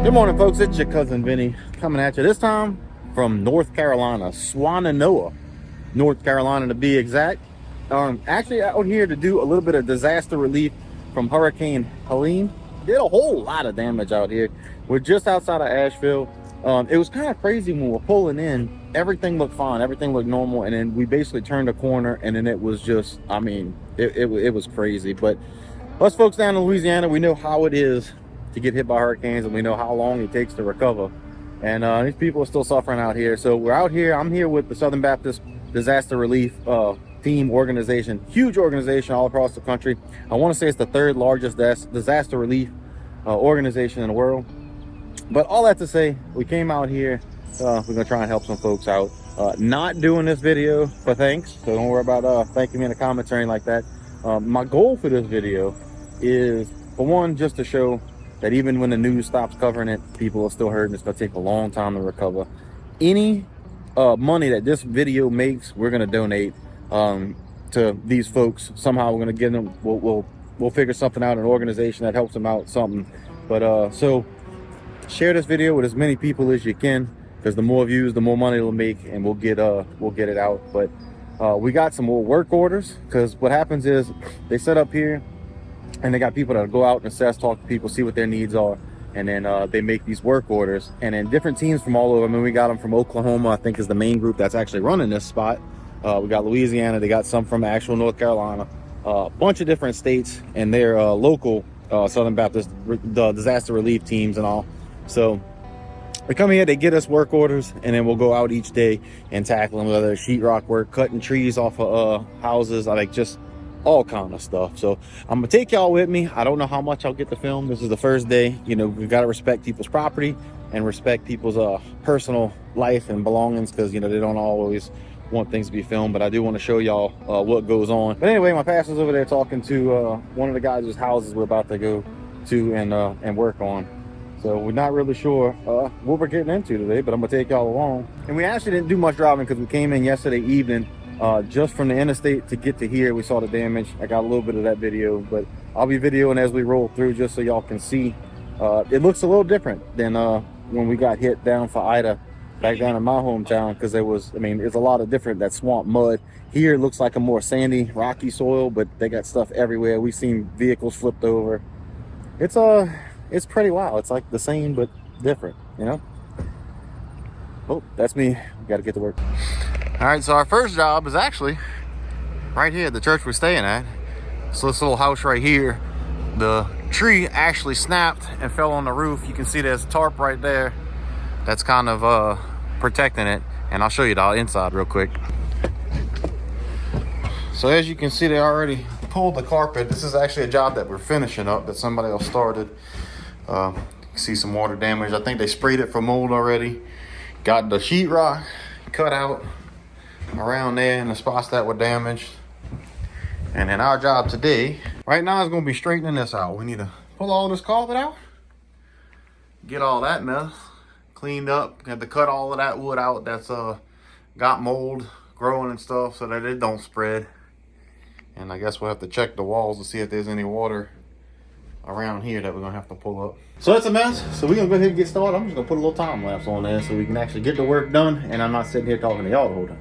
Good morning, folks. It's your cousin Vinny coming at you this time from North Carolina, Swannanoa, North Carolina to be exact. Actually out here to do a little bit of disaster relief from Hurricane Helene. Did a whole lot of damage out here. We're just outside of Asheville. It was kind of crazy when we were pulling in. Everything looked fine, everything looked normal, and then we basically turned a corner, and then it was just, I mean, it was crazy. But us folks down in Louisiana, we know how it is to get hit by hurricanes, and we know how long it takes to recover. And these people are still suffering out here. So we're out here. I'm here with the Southern Baptist Disaster Relief team organization, huge organization all across the country. I want to say it's the third largest disaster relief organization in the world. But all that to say, we came out here. We're gonna try and help some folks out. Not doing this video for thanks, so don't worry about thanking me in the comments or anything like that. My goal for this video is, for one, just to show that even when the news stops covering it, people are still hurting. It's gonna take a long time to recover. Any money that this video makes, we're gonna donate to these folks. Somehow we're gonna get them. We'll figure something out, an organization that helps them out, something. But so share this video with as many people as you can, because the more views, the more money it'll make, and we'll get it out. But we got some more work orders, because what happens is they set up here and they got people that go out and assess, talk to people, see what their needs are, and then they make these work orders. And then different teams from all over. I mean, we got them from Oklahoma, I think, is the main group that's actually running this spot. We got Louisiana, they got some from actual North Carolina, a bunch of different states, and their local Southern Baptist disaster relief teams and all. So they come here, they get us work orders, and then we'll go out each day and tackle them, whether it's sheetrock work, cutting trees off of houses, like just all kind of stuff. So I'm gonna take y'all with me. I don't know how much I'll get to film. This is the first day. You know, we've got to respect people's property and respect people's personal life and belongings, because, you know, they don't always want things to be filmed. But I do want to show y'all what goes on. But anyway, my pastor's over there talking to one of the guys whose houses we're about to go to and work on. So we're not really sure what we're getting into today, but I'm gonna take y'all along. And we actually didn't do much driving, because we came in yesterday evening just from the interstate to get to here. We saw the damage. I got a little bit of that video, but I'll be videoing as we roll through, just so y'all can see. It looks a little different than when we got hit down for Ida back down in my hometown, because there was, I mean, it's a lot of different, that swamp mud. Here it looks like a more sandy, rocky soil, but they got stuff everywhere. We've seen vehicles flipped over. It's pretty wild. It's like the same but different, you know. Oh, that's me. We got to get to work. All right, so our first job is actually right here at the church we're staying at. So this little house right here, the tree actually snapped and fell on the roof. You can see there's a tarp right there that's kind of protecting it, and I'll show you the inside real quick. So as you can see, they already pulled the carpet. This is actually a job that we're finishing up, that somebody else started. You can see some water damage. I think they sprayed it for mold already. Got the sheetrock cut out around there in the spots that were damaged. And then our job today, right now, is going to be straightening this out. We need to pull all this carpet out, get all that mess cleaned up. Have to cut all of that wood out that's got mold growing and stuff, so that it don't spread. And I guess we'll have to check the walls to see if there's any water around here that we're gonna have to pull up. So it's a mess, so we're gonna go ahead and get started. I'm just gonna put a little time lapse on there so we can actually get the work done, and I'm not sitting here talking to y'all the whole time.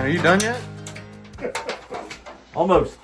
Are you done yet? Almost.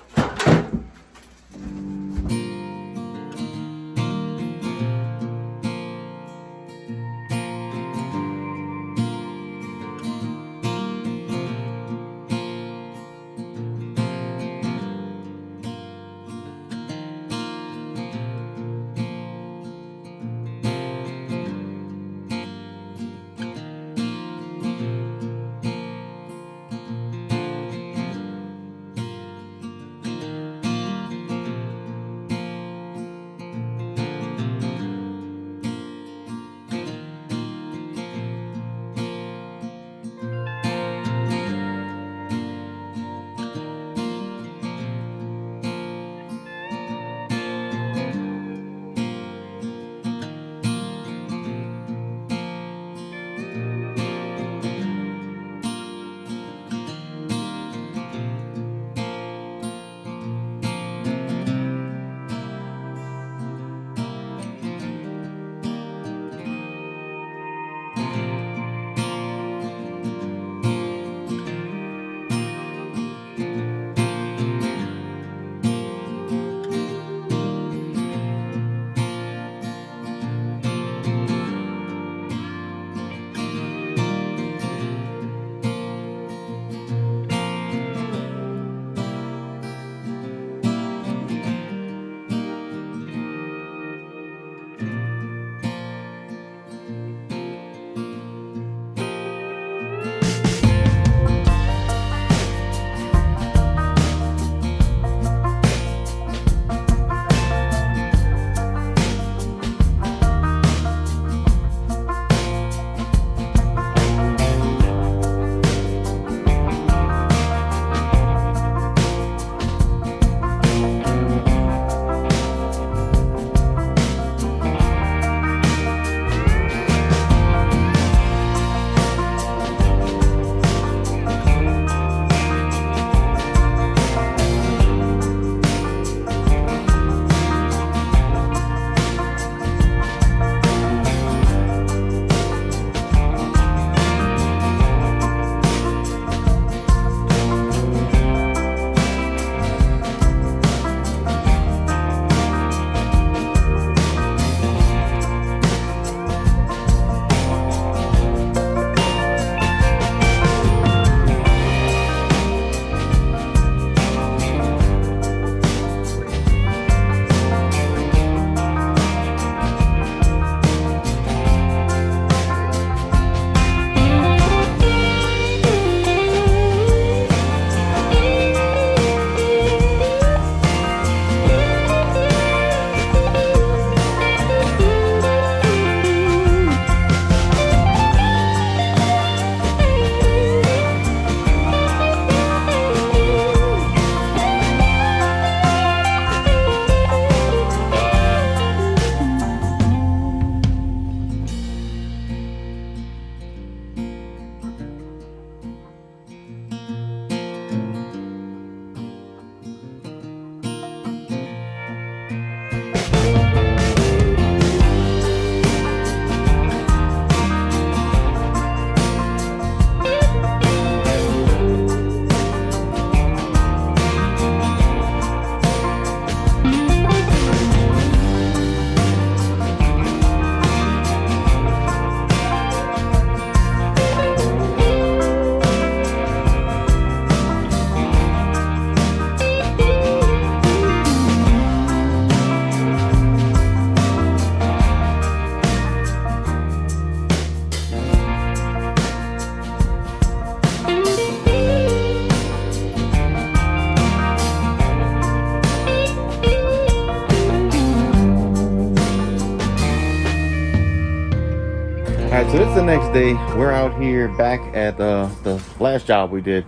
Alright, so it's the next day. We're out here back at the last job we did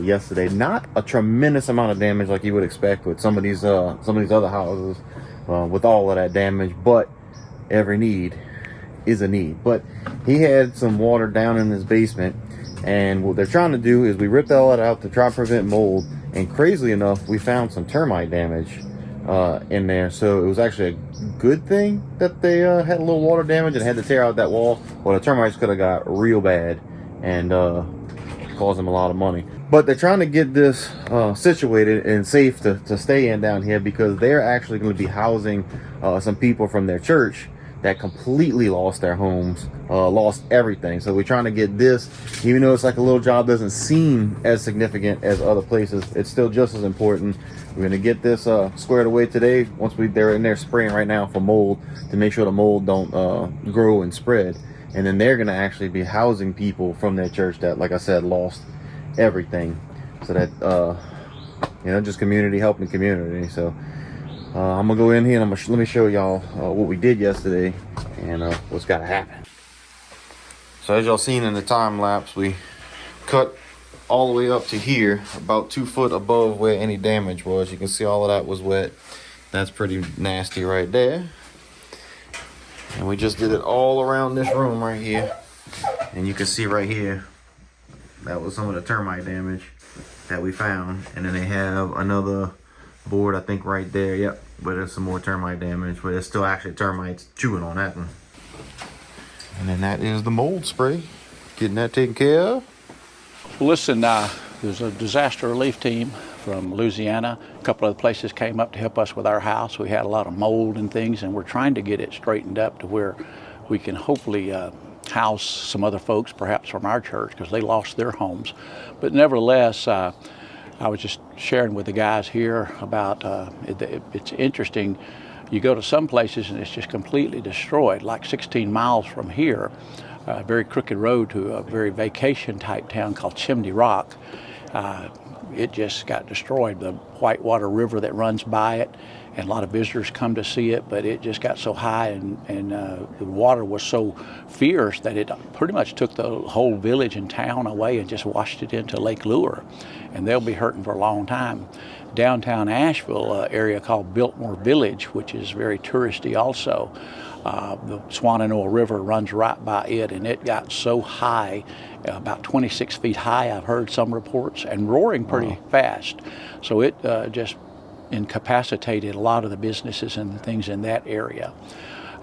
yesterday. Not a tremendous amount of damage like you would expect with some of these other houses with all of that damage, but every need is a need. But he had some water down in his basement, and what they're trying to do is we ripped all that out to try to prevent mold, and crazily enough we found some termite damage in there. So it was actually a good thing that they had a little water damage and had to tear out that wall, or the termites could have got real bad. And costs them a lot of money. But they're trying to get this situated and safe to stay in down here, because they're actually going to be housing some people from their church that completely lost their homes, lost everything. So we're trying to get this, even though it's like a little job, doesn't seem as significant as other places, it's still just as important. We're gonna get this squared away today. Once they're in there spraying right now for mold, to make sure the mold don't grow and spread. And then they're gonna actually be housing people from their church that, like I said, lost everything. So that just community helping community. So I'm gonna go in here and let me show y'all what we did yesterday and what's gotta happen. So as y'all seen in the time lapse, we cut all the way up to here, about 2 foot above where any damage was. You can see all of that was wet. That's pretty nasty right there. And we just did it all around this room right here. And you can see right here, that was some of the termite damage that we found. And then they have another board, I think, right there. Yep, but there's some more termite damage, but there's still actually termites chewing on that one. And then that is the mold spray, getting that taken care of. Listen, there's a disaster relief team from Louisiana. A couple of places came up to help us with our house. We had a lot of mold and things, and we're trying to get it straightened up to where we can hopefully house some other folks, perhaps from our church, because they lost their homes. But nevertheless, I was just sharing with the guys here about it's interesting. You go to some places and it's just completely destroyed, like 16 miles from here, a very crooked road to a very vacation type town called Chimney Rock. It just got destroyed. The Whitewater River that runs by it, and a lot of visitors come to see it, but it just got so high and the water was so fierce that it pretty much took the whole village and town away and just washed it into Lake Lure, and they'll be hurting for a long time. Downtown Asheville area called Biltmore Village, which is very touristy also. The Swannanoa River runs right by it, and it got so high, about 26 feet high, I've heard some reports, and roaring pretty fast. So it just incapacitated a lot of the businesses and things in that area.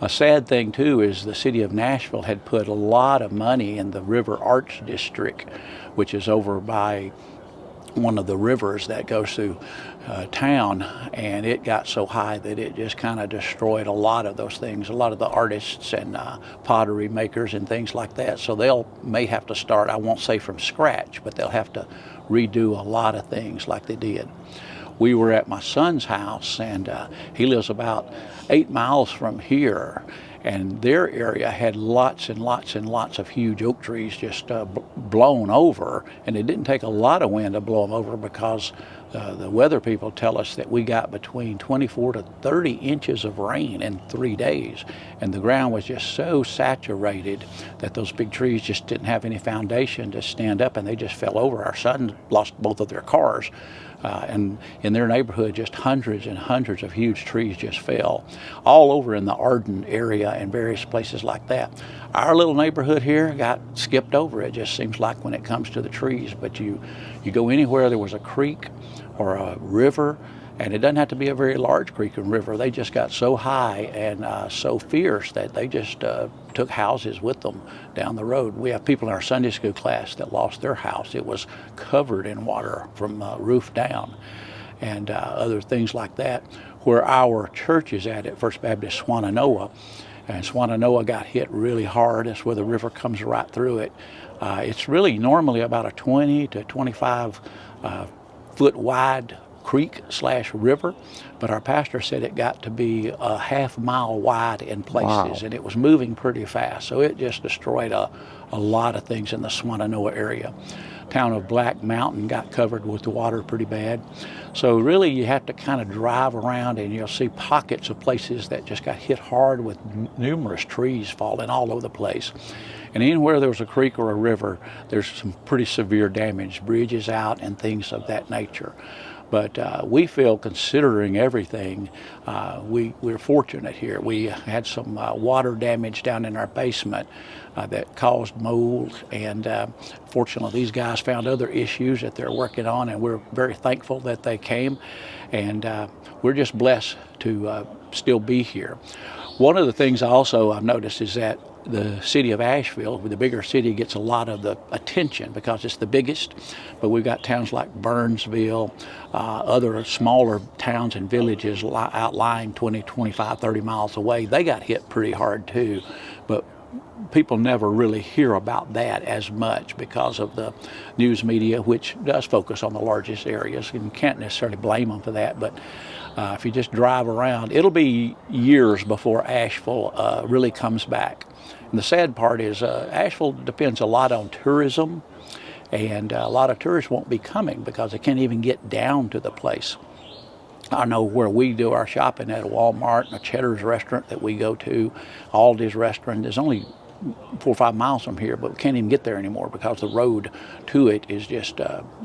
A sad thing too is the city of Nashville had put a lot of money in the River Arts District, which is over by one of the rivers that goes through town, and it got so high that it just kind of destroyed a lot of those things, a lot of the artists and pottery makers and things like that. So may have to start, I won't say from scratch, but they'll have to redo a lot of things like they did. We were at my son's house, and he lives about 8 miles from here, and their area had lots and lots and lots of huge oak trees just blown over, and it didn't take a lot of wind to blow them over, because the weather people tell us that we got between 24 to 30 inches of rain in 3 days, and the ground was just so saturated that those big trees just didn't have any foundation to stand up, and they just fell over. Our son lost both of their cars. And in their neighborhood, just hundreds and hundreds of huge trees just fell all over in the Arden area and various places like that. Our little neighborhood here got skipped over, it just seems like, when it comes to the trees. But you go anywhere there was a creek or a river, and it doesn't have to be a very large creek and river. They just got so high and so fierce that they just took houses with them down the road. We have people in our Sunday school class that lost their house. It was covered in water from roof down, and other things like that. Where our church is at First Baptist Swannanoa, and Swannanoa got hit really hard. That's where the river comes right through it. It's really normally about a 20 to 25 foot wide creek/river, but our pastor said it got to be a half-mile wide in places. Wow. And it was moving pretty fast, so it just destroyed a lot of things in the Swannanoa area. Town of Black Mountain got covered with the water pretty bad. So really you have to kind of drive around, and you'll see pockets of places that just got hit hard with numerous trees falling all over the place. And anywhere there was a creek or a river, there's some pretty severe damage, bridges out and things of that nature. But we feel, considering everything, we're fortunate here. We had some water damage down in our basement that caused mold, and fortunately these guys found other issues that they're working on, and we're very thankful that they came, and we're just blessed to still be here. One of the things I've noticed is that the city of Asheville, the bigger city, gets a lot of the attention because it's the biggest. But we've got towns like Burnsville, other smaller towns and villages outlying 20, 25, 30 miles away. They got hit pretty hard too. But people never really hear about that as much because of the news media, which does focus on the largest areas. And you can't necessarily blame them for that. But if you just drive around, it'll be years before Asheville really comes back. And the sad part is Asheville depends a lot on tourism, and a lot of tourists won't be coming because they can't even get down to the place. I know where we do our shopping at a Walmart and a Cheddar's restaurant that we go to, Aldi's restaurant, is only 4 or 5 miles from here, but we can't even get there anymore because the road to it is just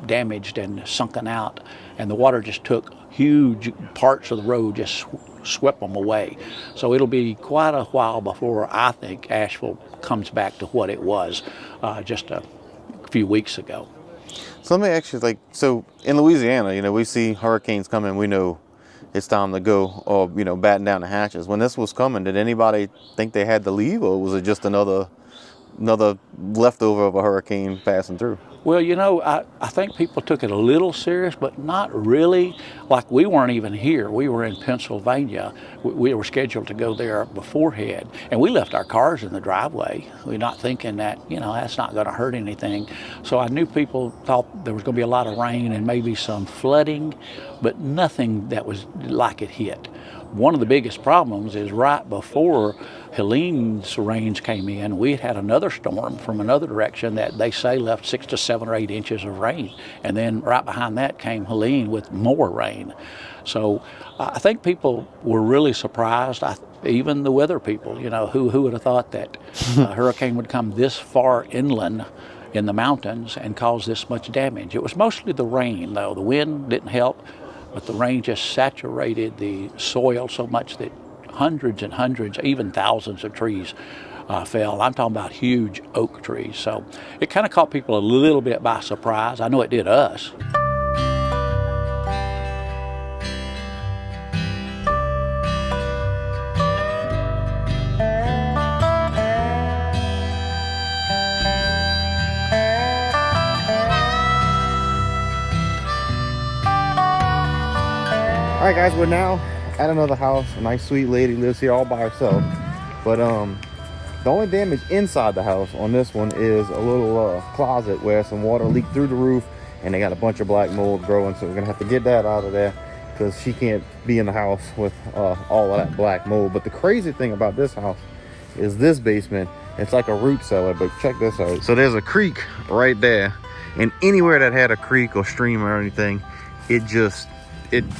damaged and sunken out, and the water just took huge parts of the road, just swept them away. So it'll be quite a while before I think Asheville comes back to what it was just a few weeks ago. So let me ask you, like, so in Louisiana, you know, we see hurricanes coming, we know it's time to go, or, you know, batten down the hatches. When this was coming, did anybody think they had to leave, or was it just another leftover of a hurricane passing through? Well, you know, I think people took it a little serious, but not really. Like, we weren't even here. We were in Pennsylvania. We were scheduled to go there beforehand, and we left our cars in the driveway. We're not thinking that, you know, that's not going to hurt anything. So I knew people thought there was going to be a lot of rain and maybe some flooding, but nothing that was like it hit. One of the biggest problems is right before Helene's rains came in, we had another storm from another direction that they say left 6 to 7 or 8 inches of rain. And then right behind that came Helene with more rain. So I think people were really surprised, even the weather people, you know, who would have thought that a hurricane would come this far inland in the mountains and cause this much damage. It was mostly the rain, though. The wind didn't help, but the rain just saturated the soil so much that hundreds and hundreds, even thousands of trees fell. I'm talking about huge oak trees. So it kind of caught people a little bit by surprise. I know it did us. All right, guys, we're now at another house. A nice sweet lady lives here all by herself, but the only damage inside the house on this one is a little closet where some water leaked through the roof, and they got a bunch of black mold growing, so we're gonna have to get that out of there because she can't be in the house with all of that black mold. But the crazy thing about this house is this basement, it's like a root cellar. But check this out. So there's a creek right there, and anywhere that had a creek or stream or anything,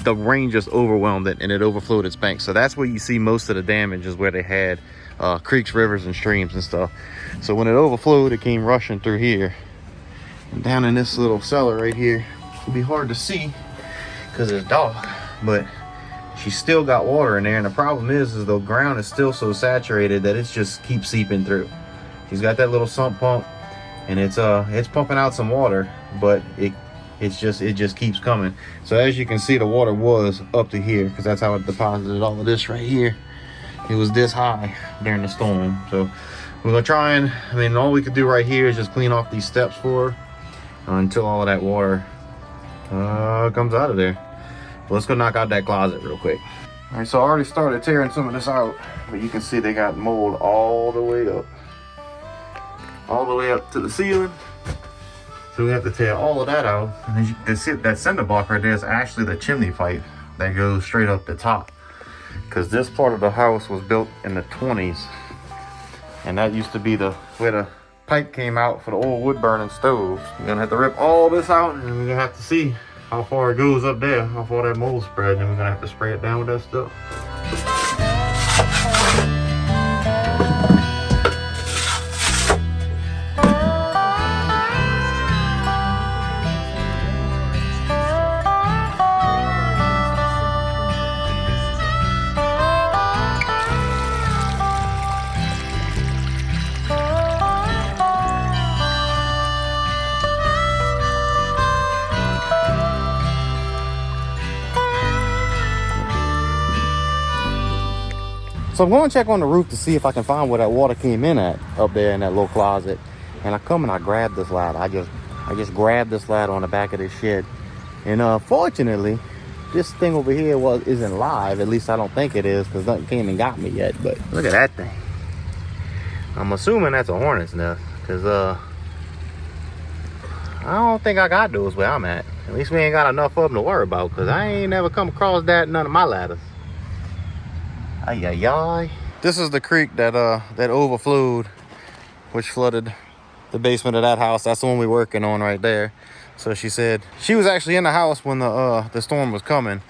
the rain just overwhelmed it and it overflowed its banks. So that's where you see most of the damage, is where they had creeks, rivers, and streams and stuff. So when it overflowed, it came rushing through here. And down in this little cellar right here, it'll be hard to see because it's dark, but she's still got water in there. And the problem is the ground is still so saturated that it just keeps seeping through. She's got that little sump pump, and it's pumping out some water, but it just keeps coming. So as you can see, the water was up to here because that's how it deposited all of this right here. It was this high during the storm. So we're gonna try and, I mean, all we could do right here is just clean off these steps for her until all of that water comes out of there. But let's go knock out that closet real quick. All right, so I already started tearing some of this out, but you can see they got mold all the way up to the ceiling. So we have to tear all of that out. And as you can see, that cinder block right there is actually the chimney pipe that goes straight up the top. Because this part of the house was built in the 20s. And that used to be where the pipe came out for the old wood burning stoves. We're gonna have to rip all this out, and we're gonna have to see how far it goes up there, how far that mold spread, and we're gonna have to spray it down with that stuff. So I'm going to check on the roof to see if I can find where that water came in at up there in that little closet. And I come and I grab this ladder. I just grabbed this ladder on the back of this shed. And fortunately, this thing over here isn't live. At least I don't think it is, because nothing came and got me yet. But look at that thing. I'm assuming that's a hornet's nest, because I don't think I got those where I'm at. At least we ain't got enough of them to worry about, because I ain't never come across that in none of my ladders. Ay, ay, ay. This is the creek that overflowed, which flooded the basement of that house. That's the one we're working on right there. So she said she was actually in the house when the storm was coming,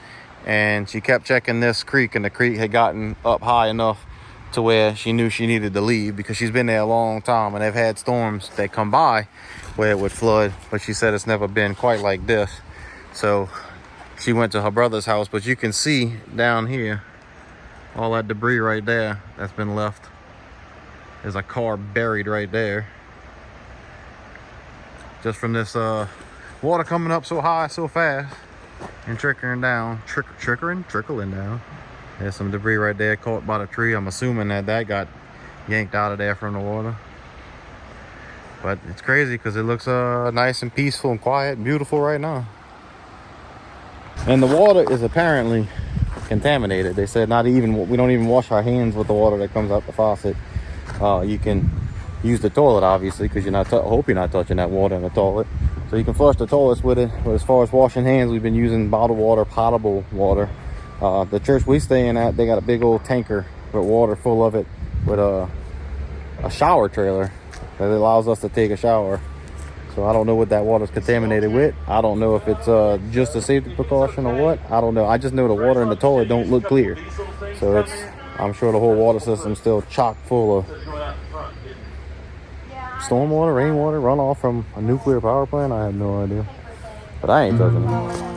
and she kept checking this creek, and the creek had gotten up high enough to where she knew she needed to leave, because she's been there a long time, and they've had storms that come by where it would flood, but she said it's never been quite like this. So she went to her brother's house, but you can see down here all that debris right there that's been left. There's a car buried right there, just from this water coming up so high so fast and trickling down. Trickling down. There's some debris right there caught by the tree. I'm assuming that got yanked out of there from the water. But it's crazy because it looks nice and peaceful and quiet and beautiful right now. And the water is apparently contaminated. They said we don't even wash our hands with the water that comes out the faucet. You can use the toilet, obviously, because hope you're not touching that water in the toilet. So you can flush the toilets with it. But as far as washing hands, we've been using bottled water, potable water. The church we stay in at, they got a big old tanker with water full of it, with a shower trailer that allows us to take a shower. So I don't know what that water's contaminated with. I don't know if it's just a safety precaution or what. I don't know. I just know the water in the toilet don't look clear. So I'm sure the whole water system's still chock full of stormwater, rainwater, runoff from a nuclear power plant. I have no idea. But I ain't touching it.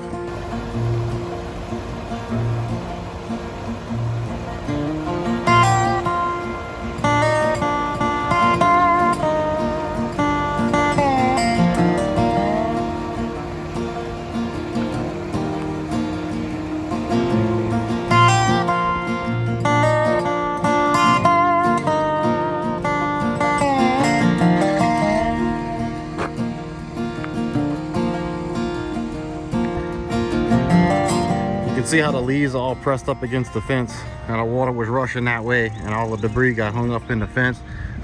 See how the leaves are all pressed up against the fence, and the water was rushing that way, and all the debris got hung up in the fence.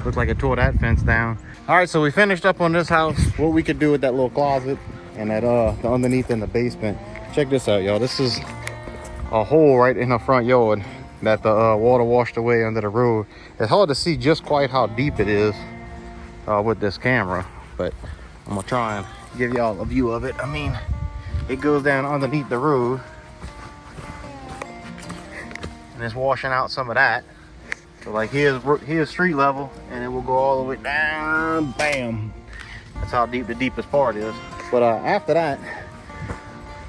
Looked like it tore that fence down. All right, so we finished up on this house, what we could do with that little closet and that the underneath in the basement. Check this out, y'all. This is a hole right in the front yard that the water washed away under the road. It's hard to see just quite how deep it is with this camera, but I'm gonna try and give y'all a view of it. I mean, it goes down underneath the road, and it's washing out some of that. So like here's street level, and it will go all the way down. Bam! That's how deep the deepest part is. But after that,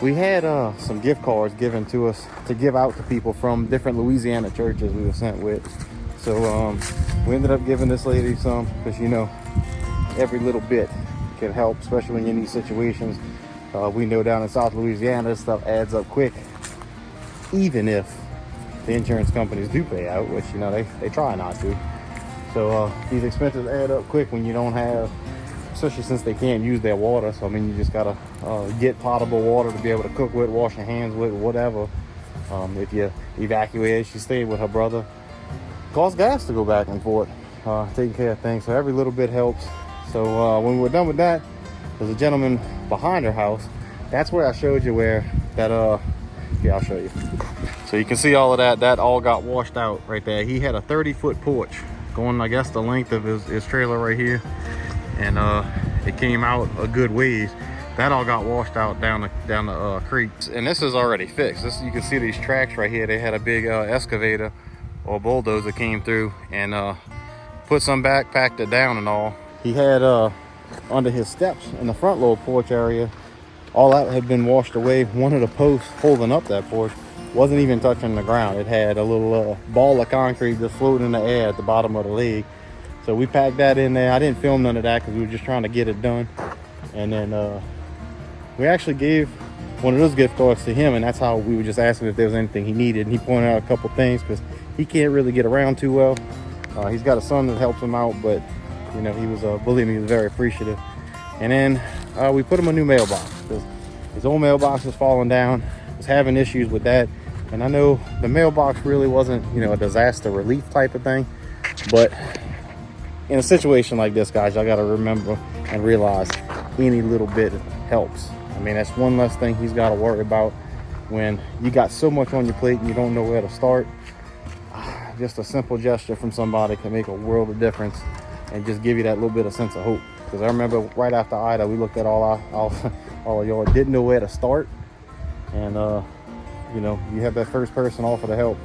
we had some gift cards given to us to give out to people from different Louisiana churches we were sent with. So we ended up giving this lady some, because you know, every little bit can help, especially when you're in these situations. We know down in South Louisiana, this stuff adds up quick, even if the insurance companies do pay out, which, you know, they try not to. So these expenses add up quick when you don't have, especially since they can't use their water. So I mean, you just gotta get potable water to be able to cook with, wash your hands with, whatever. If you evacuate, she stayed with her brother. Cost gas to go back and forth, taking care of things. So every little bit helps. So when we were done with that, there's a gentleman behind her house. That's where I showed you where that yeah, I'll show you. So you can see all of that. That all got washed out right there. He had a 30-foot porch going, I guess, the length of his trailer right here, and it came out a good ways. That all got washed out down the creek, and this is already fixed. You can see these tracks right here. They had a big excavator or bulldozer came through and put some back, packed it down and all. He had under his steps in the front little porch area, all that had been washed away. One of the posts holding up that porch wasn't even touching the ground. It had a little ball of concrete just floating in the air at the bottom of the leg. So we packed that in there. I didn't film none of that because we were just trying to get it done. And then we actually gave one of those gift cards to him, and that's how we were just asking if there was anything he needed. And he pointed out a couple things, because he can't really get around too well. He's got a son that helps him out, but you know, he was believe me, he was very appreciative. And then we put him a new mailbox because his old mailbox was falling down. Was having issues with that. And I know the mailbox really wasn't, you know, a disaster relief type of thing, but in a situation like this, guys, y'all got to remember and realize any little bit helps. I mean, that's one less thing he's got to worry about when you got so much on your plate and you don't know where to start. Just a simple gesture from somebody can make a world of difference and just give you that little bit of sense of hope. Because I remember right after Ida, we looked at all of y'all, didn't know where to start, and you know, you have that first person offer to help,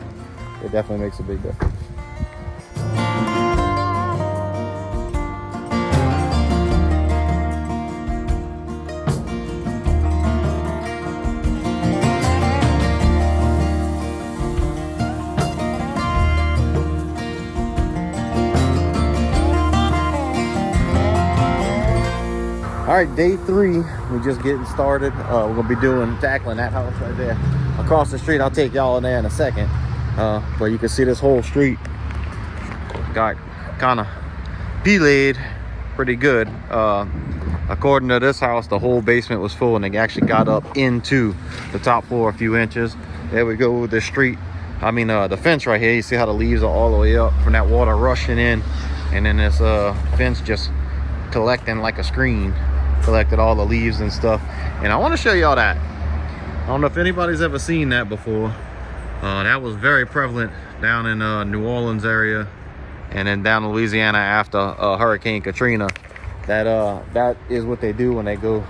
it definitely makes a big difference. All right, day 3, we're just getting started. We're gonna be tackling that house right there across the street. I'll take y'all in there in a second. But you can see this whole street got kind of delayed pretty good. According to this house, the whole basement was full and they actually got up into the top floor a few inches. There we go with the street. I mean, the fence right here, you see how the leaves are all the way up from that water rushing in. And then this fence just collecting like a screen. Collected all the leaves and stuff, and I want to show y'all that. I don't know if anybody's ever seen that before. That was very prevalent down in New Orleans area, and then down in Louisiana after Hurricane Katrina. That is what they do when they go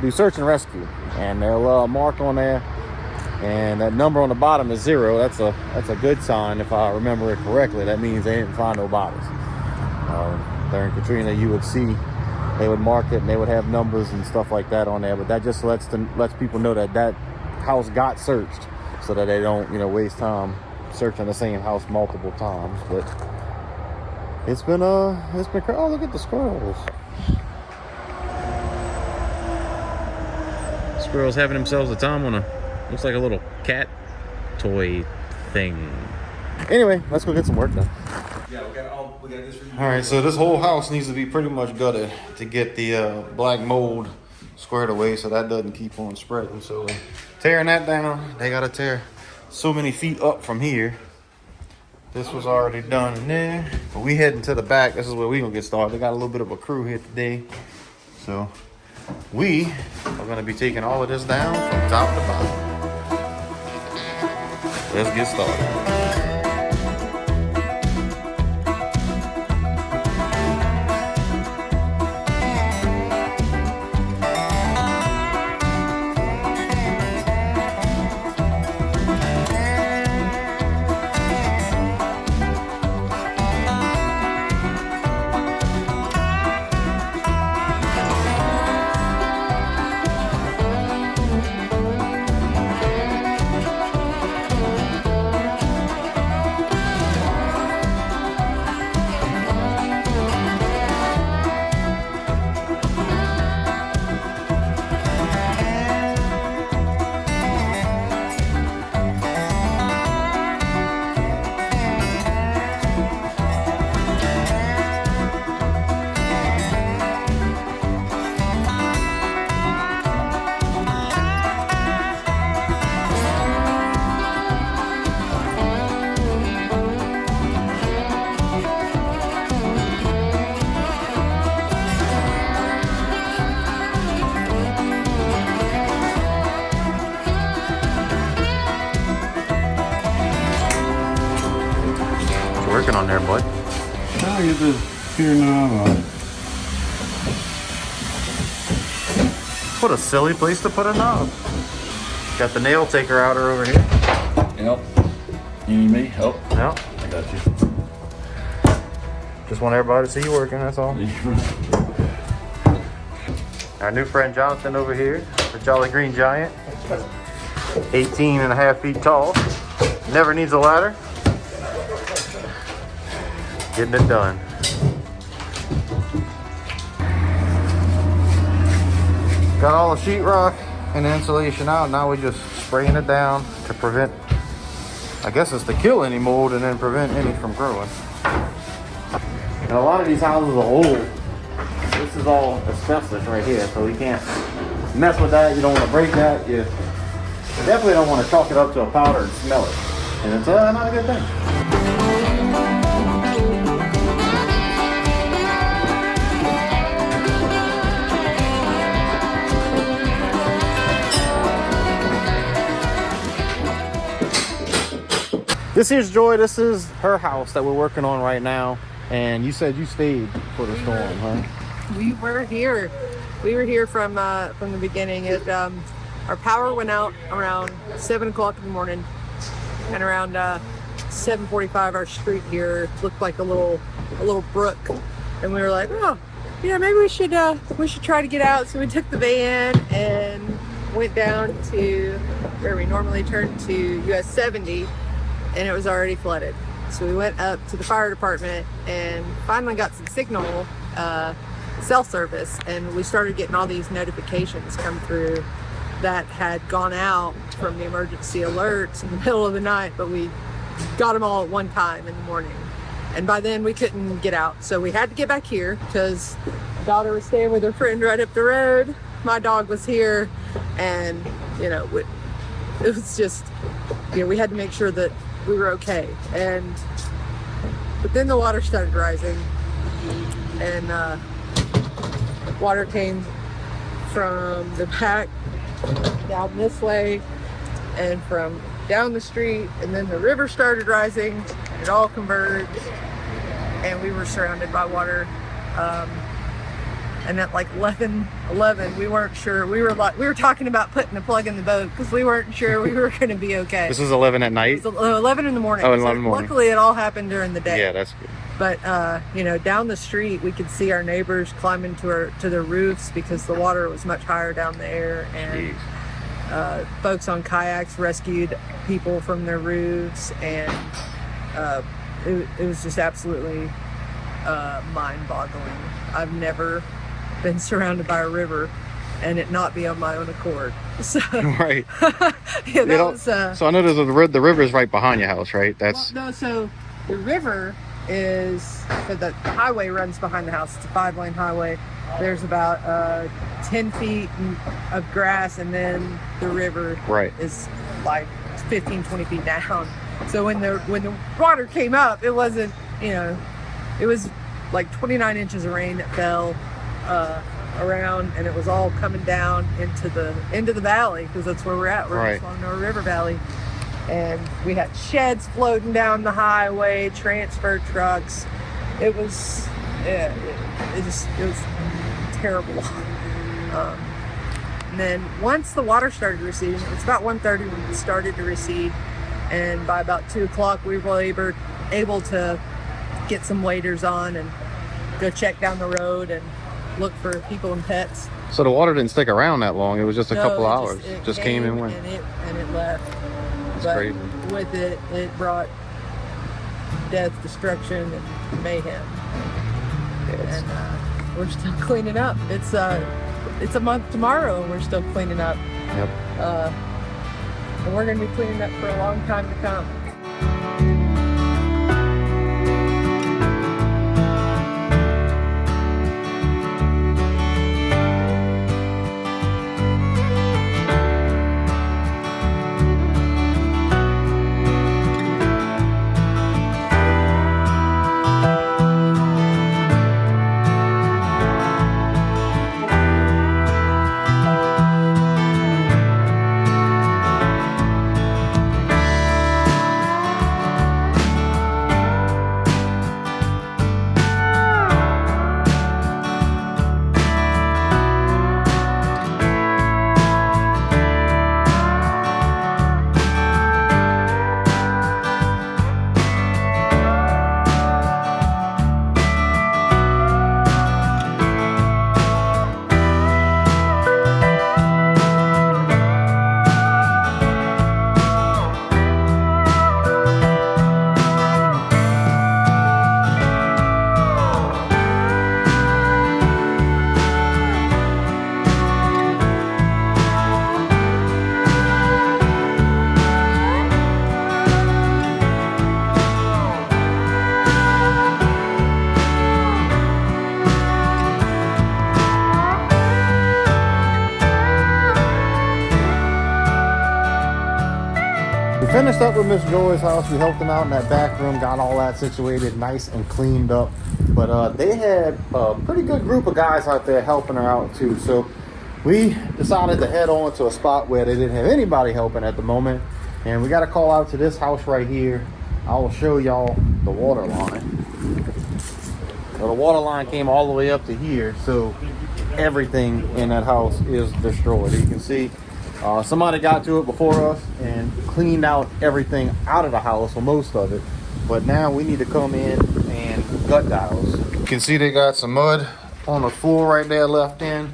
do search and rescue, and they'll mark on there, and that number on the bottom is 0. That's a good sign. If I remember it correctly, that means they didn't find no bodies. During Katrina, you would see they would mark it and they would have numbers and stuff like that on there, but that just lets people know that that house got searched, so that they don't, you know, waste time searching the same house multiple times. But it's been oh, look at the squirrels. Squirrels having themselves a time on looks like a little cat toy thing. Anyway, let's go get some work done. Yeah, we got this. All right, so this whole house needs to be pretty much gutted to get the black mold squared away so that doesn't keep on spreading. So tearing that down, they got to tear so many feet up from here. This was already done in there, but we heading to the back. This is where we gonna get started. They got a little bit of a crew here today, so we are gonna be taking all of this down from top to bottom. Let's get started. Working on there, bud. Now get the here knob on. What a silly place to put a knob. Got the nail taker outer over here. Yep. You need me? Help? Yep. I got you. Just want everybody to see you working, that's all. Our new friend Jonathan over here, the Jolly Green Giant. 18 and a half feet tall. Never needs a ladder. Getting it done. Got all the sheetrock and the insulation out. Now we're just spraying it down to prevent I guess it's to kill any mold and then prevent any from growing. And a lot of these houses are old. This is all asbestos right here, so we can't mess with that. You don't want to break that. You definitely don't want to chalk it up to a powder and smell it. And it's not a good thing. This here's Joy. This is her house that we're working on right now. And you said you stayed for the storm, huh? We were here. We were here from the beginning. Our power went out around 7 o'clock in the morning, and around 7:45, our street here looked like a little brook, and we were like, oh, yeah, maybe we should try to get out. So we took the van and went down to where we normally turn to US 70, and it was already flooded. So we went up to the fire department and finally got some signal, cell service, and we started getting all these notifications come through that had gone out from the emergency alerts in the middle of the night, but we got them all at one time in the morning. And by then we couldn't get out. So we had to get back here because my daughter was staying with her friend right up the road. My dog was here, and it was just, we had to make sure that we were okay. But then the water started rising, and water came from the back down this way and from down the street, and then the river started rising. It all converged, and we were surrounded by water. And at like 11, we weren't sure. We were talking about putting a plug in the boat because we weren't sure we were going to be okay. This was 11 at night? It was 11 in the morning. Oh, 11 in the morning. Luckily, it all happened during the day. Yeah, that's good. But down the street, we could see our neighbors climbing to their roofs because the water was much higher down there, and folks on kayaks rescued people from their roofs, and it was just absolutely mind-boggling. I've never been surrounded by a river and it not be on my own accord. So, right. yeah, so I know there's the river is right behind your house, right? So the river is, so the highway runs behind the house. It's a 5-lane highway. There's about 10 feet of grass, and then the river is like 15, 20 feet down. So when the water came up, it wasn't, it was like 29 inches of rain that fell around, and it was all coming down into the valley, because that's where we're at. We're in Swananoa River Valley, and we had sheds floating down the highway, transfer trucks. It was terrible. And then once the water started receding, it's about 1:30 when it started to recede, and by about 2 o'clock we were able to get some waders on and go check down the road and look for people and pets. So the water didn't stick around that long. It was just a couple hours. It just came and went. And it left. It's but crazy. With it brought death, destruction, and mayhem. And we're still cleaning up. It's a month tomorrow, and we're still cleaning up. Yep. And we're going to be cleaning up for a long time to come. finished up with Miss Joy's house. We helped them out in that back room, got all that situated nice and cleaned up. But they had a pretty good group of guys out there helping her out too. So we decided to head on to a spot where they didn't have anybody helping at the moment. And we got to call out to this house right here. I will show y'all the water line. So the water line came all the way up to here. So everything in that house is destroyed. You can see somebody got to it before us and cleaned out everything out of the house, or most of it. But now we need to come in and gut the house. You can see they got some mud on the floor right there left in.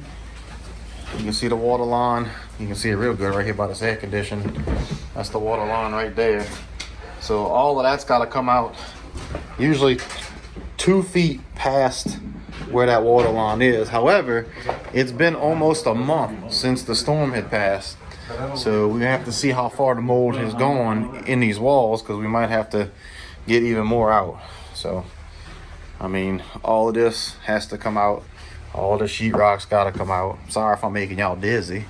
You can see the water line. You can see it real good right here by this air conditioner. That's the water line right there. So all of that's got to come out. Usually 2 feet past where that water line is. However, it's been almost a month since the storm had passed. So we have to see how far the mold has gone in these walls, because we might have to get even more out. So, I mean, all of this has to come out. All the sheetrock's got to come out. Sorry if I'm making y'all dizzy.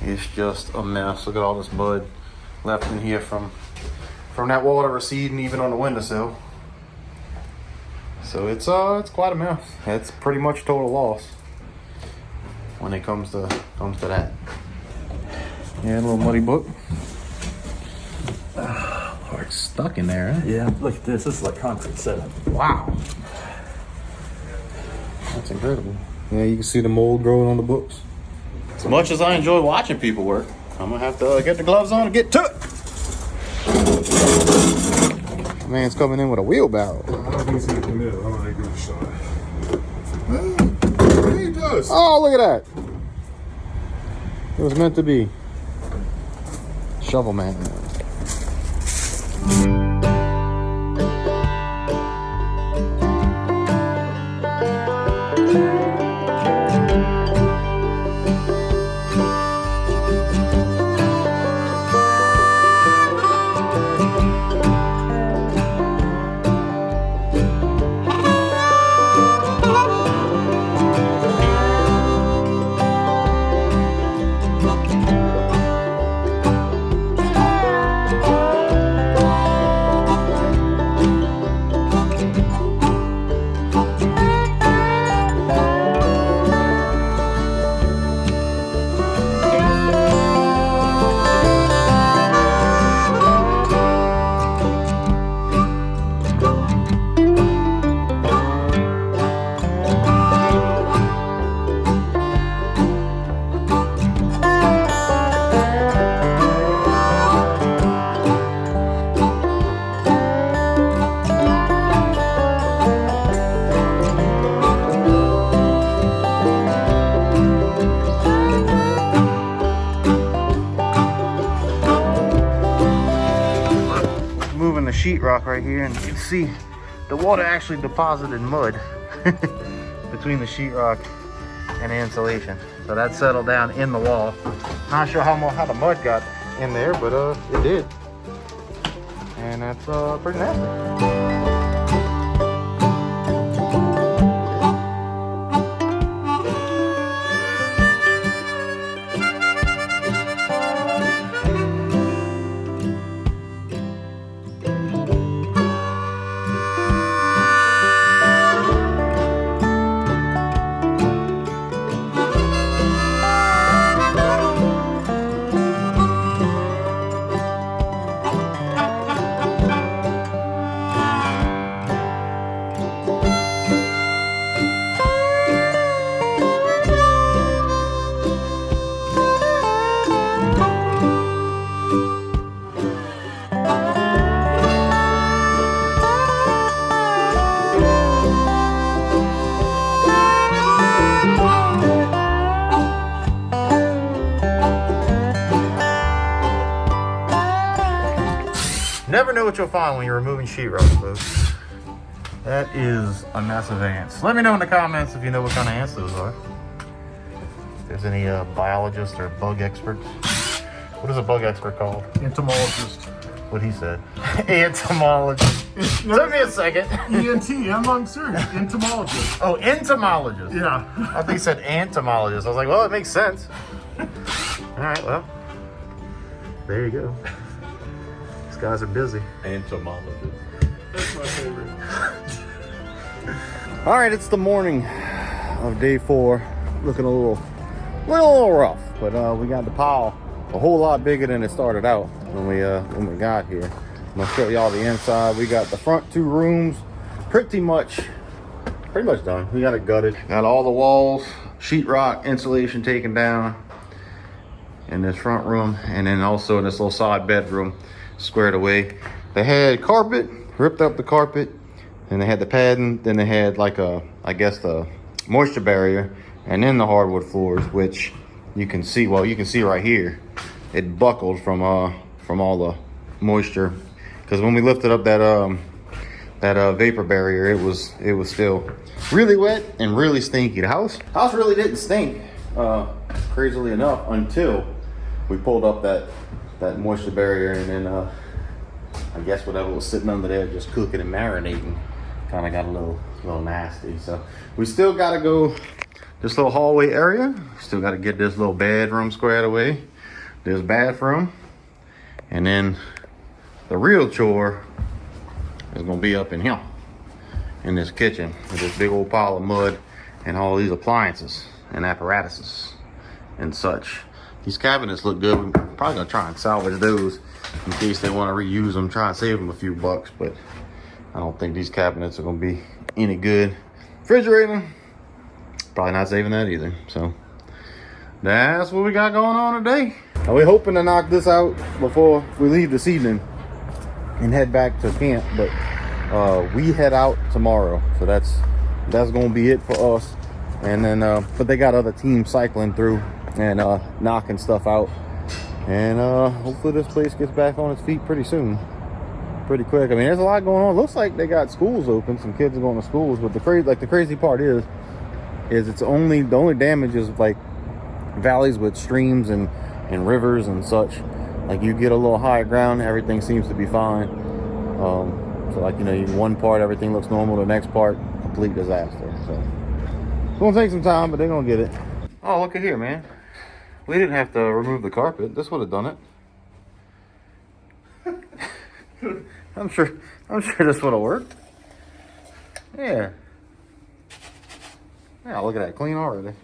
It's just a mess. Look at all this mud left in here from that water receding even on the windowsill. So it's quite a mess. It's pretty much total loss when it comes to that. Yeah, a little muddy book. It's stuck in there, huh? Yeah, look at this. This is like concrete setup. Wow. That's incredible. Yeah, you can see the mold growing on the books. As much as I enjoy watching people work, I'm gonna have to get the gloves on and get to it. Man's coming in with a wheelbarrow. I don't think he's gonna come in. I'm gonna give it a shot. He does. Oh, look at that. It was meant to be. Shovel man. Sheetrock right here, and you can see the water actually deposited mud between the sheetrock and the insulation. So that settled down in the wall. Not sure how the mud got in there, but it did. And that's pretty nasty. Never know what you'll find when you're removing sheetrock, folks. That is a mess of ants. Let me know in the comments if you know what kind of ants those are. If there's any biologists or bug experts. What is a bug expert called? Entomologist. What he said. Entomologist. Took me a second. ENT, I'm serious. Entomologist. Oh, entomologist. Yeah. I think he said entomologist. I was like, well, it makes sense. All right, well, There you go. These guys are busy. Entomologist. That's my favorite. All right, it's the morning of day 4. Looking a little rough, but we got the pile a whole lot bigger than it started out when we got here. I'm gonna show y'all the inside. We got the front 2 rooms pretty much done. We got it gutted. Got all the walls, sheetrock, insulation taken down in this front room, and then also in this little side bedroom squared away. They had carpet, ripped up the carpet, and they had the padding. Then they had like I guess the moisture barrier, and then the hardwood floors, which you can see. Well, you can see right here, it buckled from all the moisture. Because when we lifted up that vapor barrier, it was still really wet and really stinky. The house really didn't stink, crazily enough, until we pulled up that moisture barrier, and then I guess whatever was sitting under there just cooking and marinating kind of got a little nasty. So we still got to go this little hallway area. Still got to get this little bedroom squared away, this bathroom, and then the real chore is gonna be up in here in this kitchen with this big old pile of mud and all these appliances and apparatuses and such. These cabinets look good. We're probably gonna try and salvage those in case they want to reuse them, try and save them a few bucks, but I don't think these cabinets are gonna be any good. Refrigerator, probably not saving that either. So that's what we got going on today. Now we're hoping to knock this out before we leave this evening and head back to camp, but we head out tomorrow, so that's gonna be it for us. And then but they got other teams cycling through and knocking stuff out, and hopefully this place gets back on its feet pretty soon, pretty quick. I mean, there's a lot going on. Looks like they got schools open, some kids are going to schools, but the crazy part is it's the only damage is like valleys with streams and rivers and such. Like, you get a little higher ground, everything seems to be fine. So like, you know, one part everything looks normal, the next part complete disaster. So it's gonna take some time, but they're gonna get it. Oh, look at here, man. We didn't have to remove the carpet. This would have done it. I'm sure this would have worked. Yeah, look at that, clean already.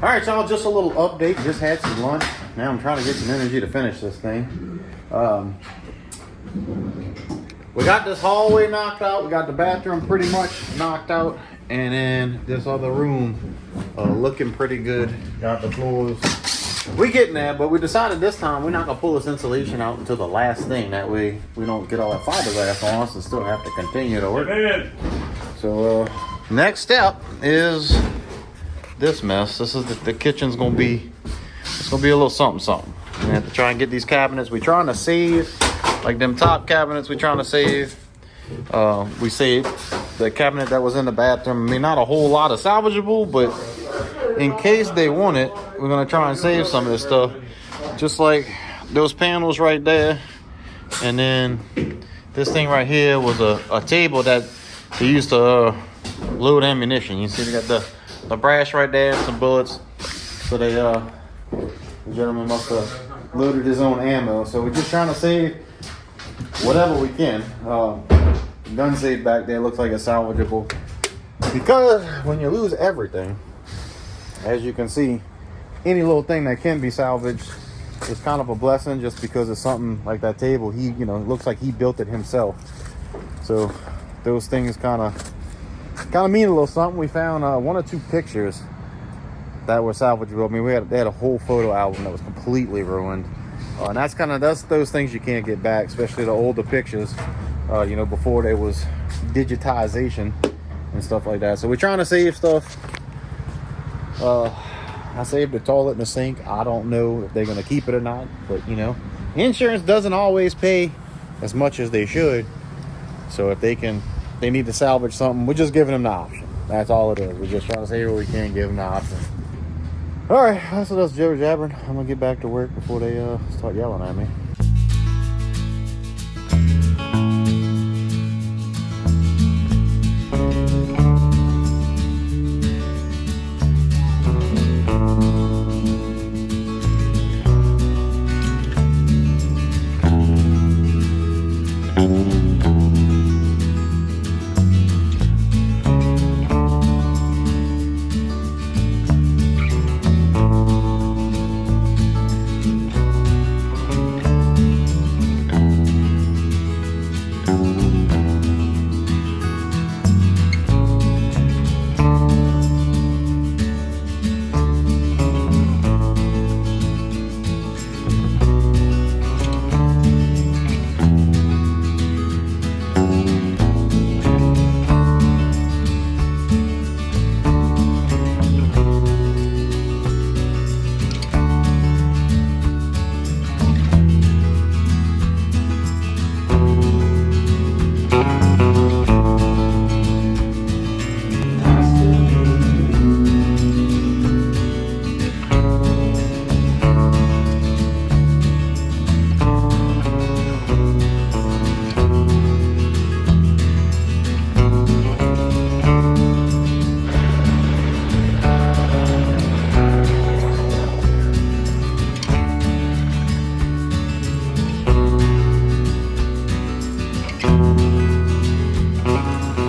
All right, y'all, just a little update. Just had some lunch. Now I'm trying to get some energy to finish this thing. We got this hallway knocked out. We got the bathroom pretty much knocked out. And then this other room looking pretty good. Got the floors. We getting there, but we decided this time we're not gonna pull this insulation out until the last thing. That way we don't get all that fiberglass on us and still have to continue to work. So next step is this mess. This is the kitchen's gonna be. It's gonna be a little something. We have to try and get these cabinets. We're trying to save, like them top cabinets. We're trying to save. We saved the cabinet that was in the bathroom. I mean, not a whole lot of salvageable, but in case they want it, we're gonna try and save some of this stuff. Just like those panels right there, and then this thing right here was a table that they used to load ammunition. You see, they got the brass right there, and some bullets. So they the gentleman must have loaded his own ammo. So we're just trying to save whatever we can. Gun safe back there looks like it's salvageable, because when you lose everything, as you can see, any little thing that can be salvaged is kind of a blessing, just because it's something like that table. He, it looks like he built it himself. So those things kind of mean a little something. We found 1 or 2 pictures that were salvageable. I mean, they had a whole photo album that was completely ruined, and that's those things you can't get back, especially the older pictures. Before there was digitization and stuff like that. So we're trying to save stuff. I saved the toilet and the sink. I don't know if they're gonna keep it or not, but insurance doesn't always pay as much as they should. So if they need to salvage something, we're just giving them the option. That's all it is. We're just trying to save what we can, give them the option. All right, that's what us jibber jabbering. I'm gonna get back to work before they start yelling at me.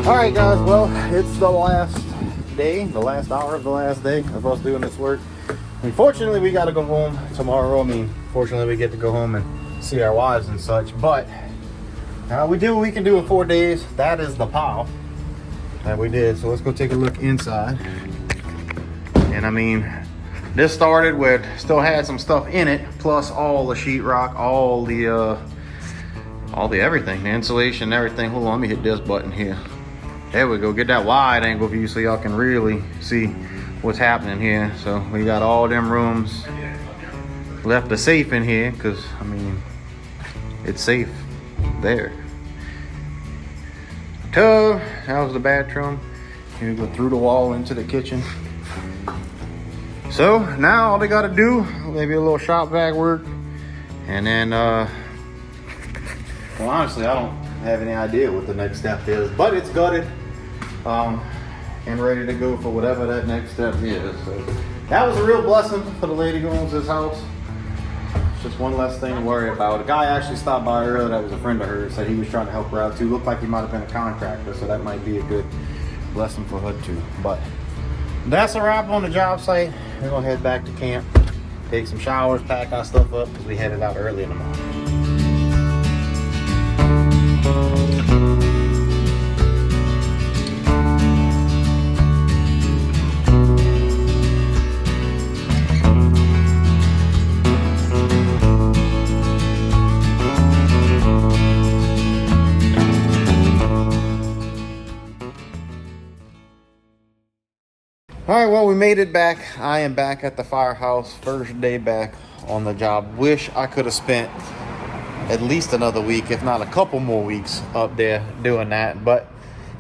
Alright guys, well, it's the last day, the last hour of the last day of us doing this work. Unfortunately, we got to go home tomorrow. I mean, fortunately, we get to go home and see our wives and such. But we do what we can do in 4 days. That is the pile that we did. So let's go take a look inside. And I mean, this started with still had some stuff in it, plus all the sheetrock, all the everything, the insulation and everything. Hold on, let me hit this button here. There we go. Get that wide angle view so y'all can really see what's happening here. So we got all them rooms. Left the safe in here because I mean it's safe there. Tub, that was the bathroom. You go through the wall into the kitchen. So now all they gotta do, maybe a little shop vac work, and then well, honestly I don't have any idea what the next step is, but it's gutted and ready to go for whatever that next step is. So that was a real blessing for the lady who owns this house. It's just one less thing to worry about. A guy actually stopped by earlier that was a friend of hers, said he was trying to help her out too. Looked like he might have been a contractor, so that might be a good blessing for her too. But that's a wrap on the job site. We're gonna head back to camp, take some showers, pack our stuff up because we headed out early in the morning. All right, well, we made it back. I am back at the firehouse. First day back on the job. Wish I could have spent at least another week, if not a couple more weeks up there doing that. But,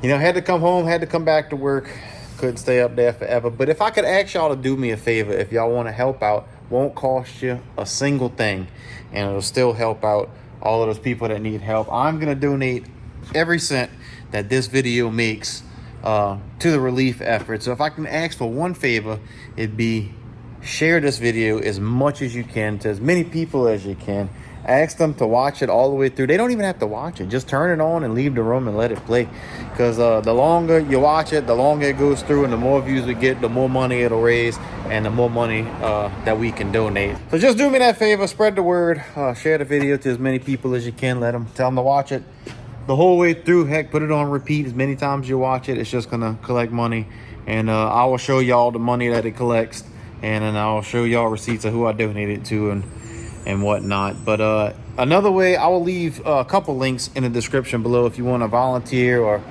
you know, had to come home, had to come back to work. Couldn't stay up there forever. But if I could ask y'all to do me a favor, if y'all want to help out, won't cost you a single thing, and it'll still help out all of those people that need help. I'm going to donate every cent that this video makes to the relief effort. So if I can ask for one favor, it'd be share this video as much as you can to as many people as you can. Ask them to watch it all the way through. They don't even have to watch it. Just turn it on and leave the room and let it play. Because the longer you watch it, the longer it goes through, and the more views we get, the more money it'll raise, and the more money that we can donate. So just do me that favor. Spread the word. Share the video to as many people as you can. Tell them to watch it the whole way through. Heck, put it on repeat as many times you watch it. It's just going to collect money. And I will show y'all the money that it collects. And then I'll show y'all receipts of who I donated to and whatnot. But another way, I will leave a couple links in the description below if you want to volunteer or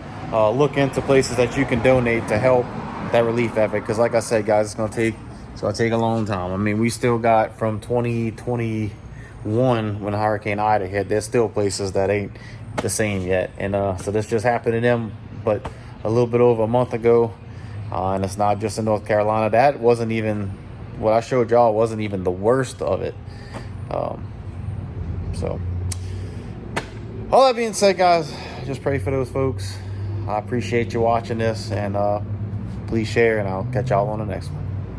look into places that you can donate to help that relief effort. Because like I said, guys, it's gonna take a long time. I mean, we still got from 2021 when Hurricane Ida hit. There's still places that ain't the same yet, and so this just happened to them, but a little bit over a month ago. And it's not just in North Carolina. That wasn't even what I showed y'all. Wasn't even the worst of it. So all that being said, guys, just pray for those folks. I appreciate you watching this, and please share, and I'll catch y'all on the next one.